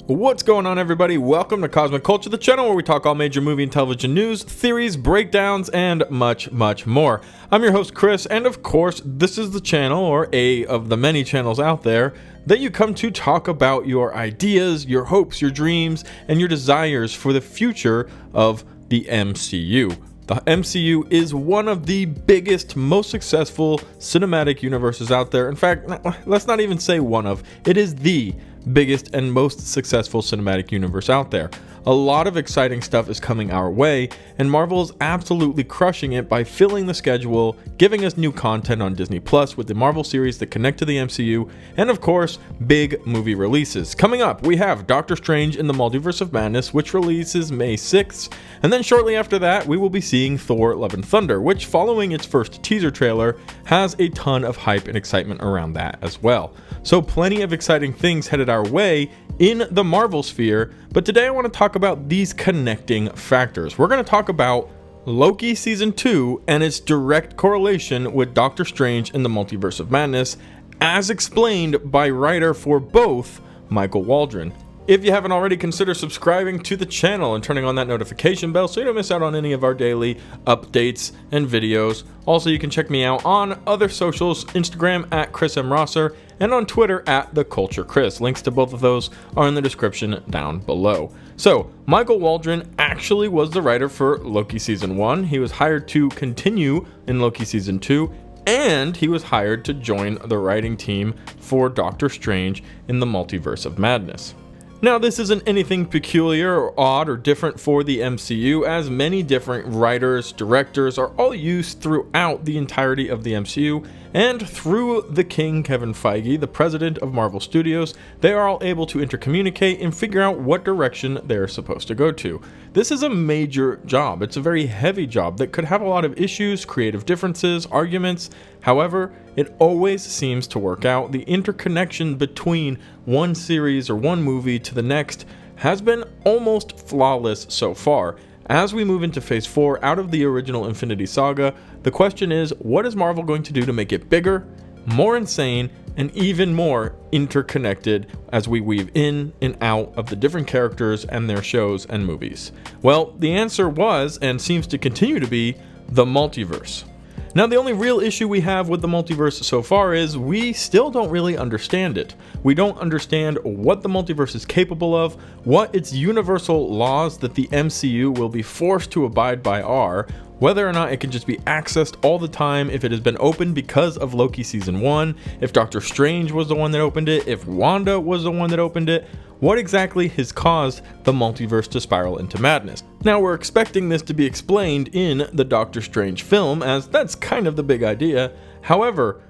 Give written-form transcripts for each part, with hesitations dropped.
What's going on, everybody? Welcome to Cosmic Culture, the channel where we talk all major movie and television news, theories, breakdowns, and much more. I'm your host, Chris, and of course, this is the channel, or a of the many channels out there, that you come to talk about your ideas, your hopes, your dreams, and your desires for the future of the MCU. The MCU is one of the biggest, most successful cinematic universes out there. In fact, let's not even say one of, it is the biggest and most successful cinematic universe out there. A lot of exciting stuff is coming our way, and Marvel is absolutely crushing it by filling the schedule, giving us new content on Disney Plus with the Marvel series that connect to the MCU, and of course, big movie releases. Coming up, we have Doctor Strange in the Multiverse of Madness, which releases May 6th, and then shortly after that, we will be seeing Thor: Love and Thunder, which, following its first teaser trailer, has a ton of hype and excitement around that as well. So plenty of exciting things headed our way in the Marvel sphere, but today I want to talk about these connecting factors. We're going to talk about Loki Season 2 and its direct correlation with Doctor Strange in the Multiverse of Madness, as explained by writer for both, Michael Waldron. If you haven't already, consider subscribing to the channel and turning on that notification bell so you don't miss out on any of our daily updates and videos. Also, you can check me out on other socials, Instagram at Chris M. Rosser, and on Twitter at TheCultureChris. Links to both of those are in the description down below. So, Michael Waldron actually was the writer for Loki Season 1. He was hired to continue in Loki Season 2, and he was hired to join the writing team for Doctor Strange in the Multiverse of Madness. Now, this isn't anything peculiar or odd or different for the MCU, as many different writers, directors are all used throughout the entirety of the MCU, and through the King, Kevin Feige, the president of Marvel Studios, they are all able to intercommunicate and figure out what direction they're supposed to go to. This is a major job. It's a very heavy job that could have a lot of issues, creative differences, arguments. However, it always seems to work out. The interconnection between one series or one movie to the next has been almost flawless so far. As we move into Phase 4 out of the original Infinity Saga, the question is, what is Marvel going to do to make it bigger, more insane, and even more interconnected as we weave in and out of the different characters and their shows and movies? Well, the answer was, and seems to continue to be, the multiverse. Now, the only real issue we have with the multiverse so far is we still don't really understand it. We don't understand what the multiverse is capable of, what its universal laws that the MCU will be forced to abide by are, whether or not it can just be accessed all the time, if it has been opened because of Loki Season 1, if Doctor Strange was the one that opened it, if Wanda was the one that opened it, what exactly has caused the multiverse to spiral into madness. Now, we're expecting this to be explained in the Doctor Strange film, as that's kind of the big idea. However,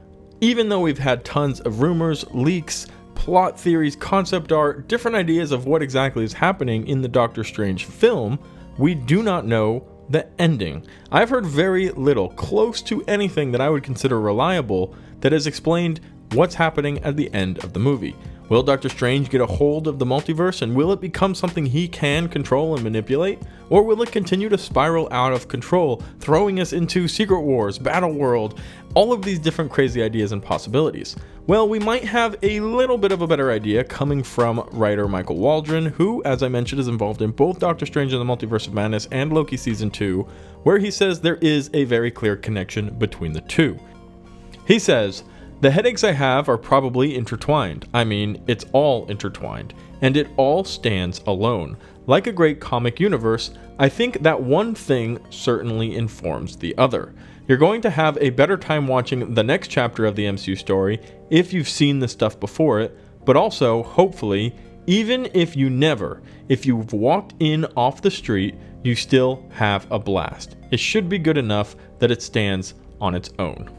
even though we've had tons of rumors, leaks, plot theories, concept art, different ideas of what exactly is happening in the Doctor Strange film, we do not know the ending. I've heard very little, close to anything that I would consider reliable, that has explained what's happening at the end of the movie. Will Doctor Strange get a hold of the multiverse, and will it become something he can control and manipulate? Or will it continue to spiral out of control, throwing us into Secret Wars, Battle World, all of these different crazy ideas and possibilities? Well, we might have a little bit of a better idea coming from writer Michael Waldron, who, as I mentioned, is involved in both Doctor Strange in the Multiverse of Madness and Loki Season 2, where he says there is a very clear connection between the two. He says, "The headaches I have are probably intertwined. I mean, it's all intertwined, and it all stands alone. Like a great comic universe, I think that one thing certainly informs the other. You're going to have a better time watching the next chapter of the MCU story if you've seen the stuff before it, but also, hopefully, even if you've walked in off the street, you still have a blast. It should be good enough that it stands on its own."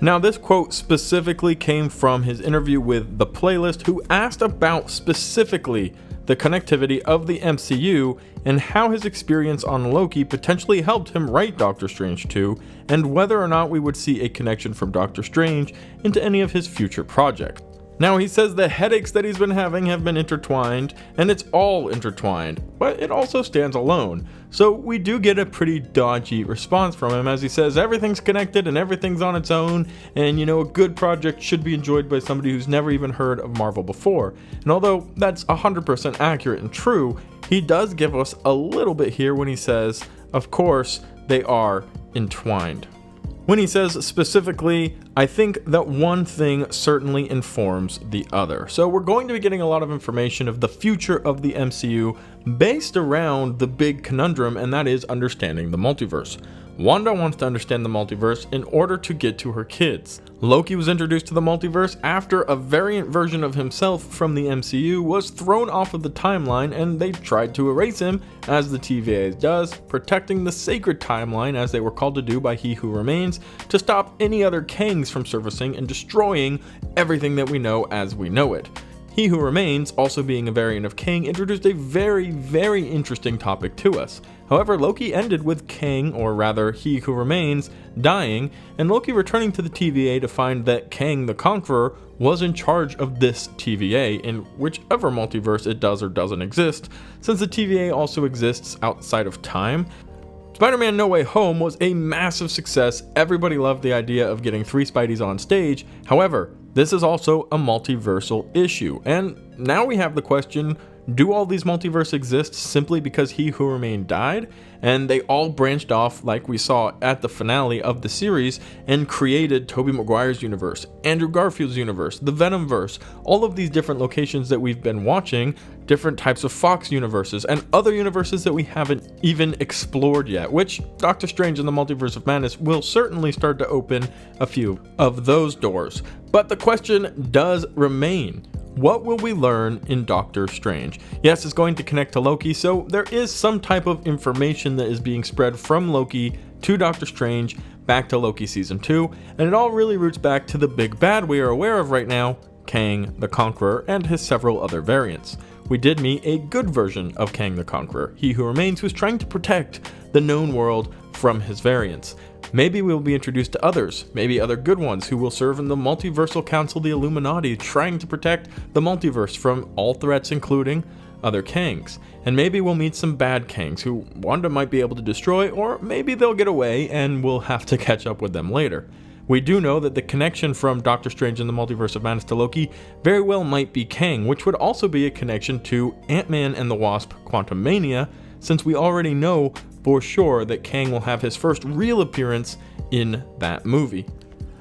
Now, this quote specifically came from his interview with The Playlist, who asked about specifically the connectivity of the MCU and how his experience on Loki potentially helped him write Doctor Strange 2, and whether or not we would see a connection from Doctor Strange into any of his future projects. Now, he says the headaches that he's been having have been intertwined, and it's all intertwined, but it also stands alone. So we do get a pretty dodgy response from him as he says everything's connected and everything's on its own, and a good project should be enjoyed by somebody who's never even heard of Marvel before. And although that's 100% accurate and true, he does give us a little bit here when he says, of course, they are entwined. When he says specifically, I think that one thing certainly informs the other. So we're going to be getting a lot of information of the future of the MCU based around the big conundrum, and that is understanding the multiverse. Wanda wants to understand the multiverse in order to get to her kids. Loki was introduced to the multiverse after a variant version of himself from the MCU was thrown off of the timeline, and they tried to erase him, as the TVA does, protecting the sacred timeline as they were called to do by He Who Remains, to stop any other Kangs from surfacing and destroying everything that we know as we know it. He Who Remains, also being a variant of Kang, introduced a very, very interesting topic to us. However, Loki ended with Kang, or rather He Who Remains, dying, and Loki returning to the TVA to find that Kang the Conqueror was in charge of this TVA in whichever multiverse it does or doesn't exist, since the TVA also exists outside of time. Spider-Man No Way Home was a massive success. Everybody loved the idea of getting 3 Spideys on stage. However, this is also a multiversal issue, and now we have the question, do all these multiverses exist simply because He Who Remained died? And they all branched off like we saw at the finale of the series and created Tobey Maguire's universe, Andrew Garfield's universe, the Venomverse, all of these different locations that we've been watching, different types of Fox universes, and other universes that we haven't even explored yet, which Doctor Strange and the Multiverse of Madness will certainly start to open a few of those doors. But the question does remain. What will we learn in Doctor Strange? Yes, it's going to connect to Loki, so there is some type of information that is being spread from Loki to Doctor Strange back to Loki Season 2, and it all really roots back to the big bad we are aware of right now, Kang the Conqueror, and his several other variants. We did meet a good version of Kang the Conqueror, He Who Remains, who's trying to protect the known world from his variants. Maybe we'll be introduced to others, maybe other good ones who will serve in the Multiversal Council, the Illuminati, trying to protect the multiverse from all threats, including other Kangs. And maybe we'll meet some bad Kangs who Wanda might be able to destroy, or maybe they'll get away and we'll have to catch up with them later. We do know that the connection from Doctor Strange and the Multiverse of Madness to Loki very well might be Kang, which would also be a connection to Ant-Man and the Wasp: Quantumania, since we already know for sure that Kang will have his first real appearance in that movie.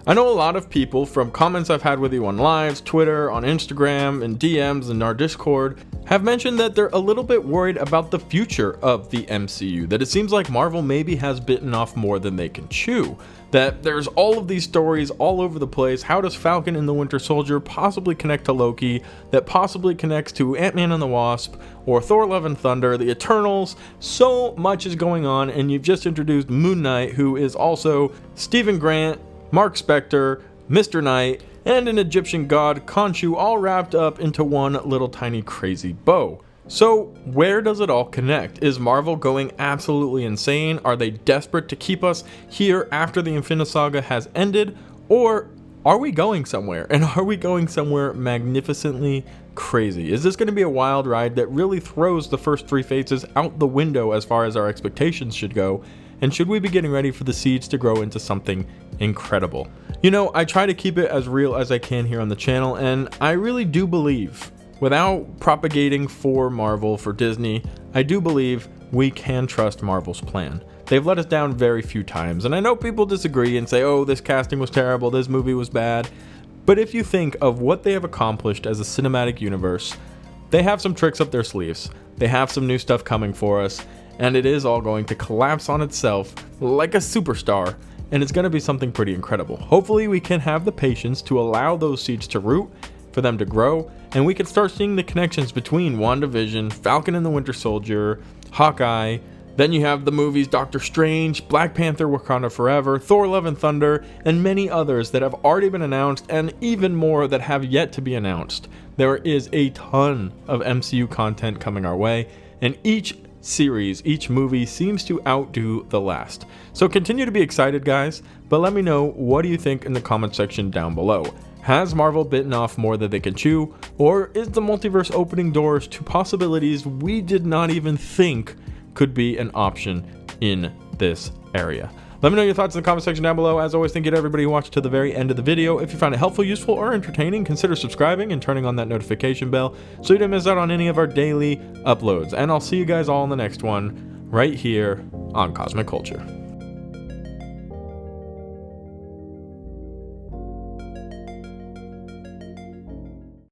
I know a lot of people, from comments I've had with you on lives, Twitter, on Instagram, and DMs in our Discord, have mentioned that they're a little bit worried about the future of the MCU, that it seems like Marvel maybe has bitten off more than they can chew, that there's all of these stories all over the place. How does Falcon and the Winter Soldier possibly connect to Loki, that possibly connects to Ant-Man and the Wasp, or Thor: Love and Thunder, the Eternals? So much is going on, and you've just introduced Moon Knight, who is also Stephen Grant, Mark Spector, Mr. Knight, and an Egyptian god, Khonshu, all wrapped up into one little tiny crazy bow. So where does it all connect? Is Marvel going absolutely insane? Are they desperate to keep us here after the Infinite Saga has ended? Or are we going somewhere? And are we going somewhere magnificently crazy? Is this going to be a wild ride that really throws the first 3 phases out the window as far as our expectations should go? And should we be getting ready for the seeds to grow into something incredible? You know, I try to keep it as real as I can here on the channel, and I really do believe, without propagating for Marvel, for Disney, I do believe we can trust Marvel's plan. They've let us down very few times, and I know people disagree and say, oh, this casting was terrible, this movie was bad. But if you think of what they have accomplished as a cinematic universe, they have some tricks up their sleeves. They have some new stuff coming for us, and it is all going to collapse on itself like a superstar, and it's going to be something pretty incredible. Hopefully we can have the patience to allow those seeds to root, for them to grow, and we can start seeing the connections between WandaVision, Falcon and the Winter Soldier, Hawkeye. Then you have the movies Doctor Strange, Black Panther: Wakanda Forever, Thor: Love and Thunder, and many others that have already been announced, and even more that have yet to be announced. There is a ton of MCU content coming our way, and each series, each movie seems to outdo the last. So continue to be excited, guys, but let me know, what do you think in the comment section down below? Has Marvel bitten off more than they can chew, or is the multiverse opening doors to possibilities we did not even think could be an option in this area? Let me know your thoughts in the comment section down below. As always, thank you to everybody who watched to the very end of the video. If you found it helpful, useful, or entertaining, consider subscribing and turning on that notification bell so you don't miss out on any of our daily uploads. And I'll see you guys all in the next one right here on Cosmic Culture.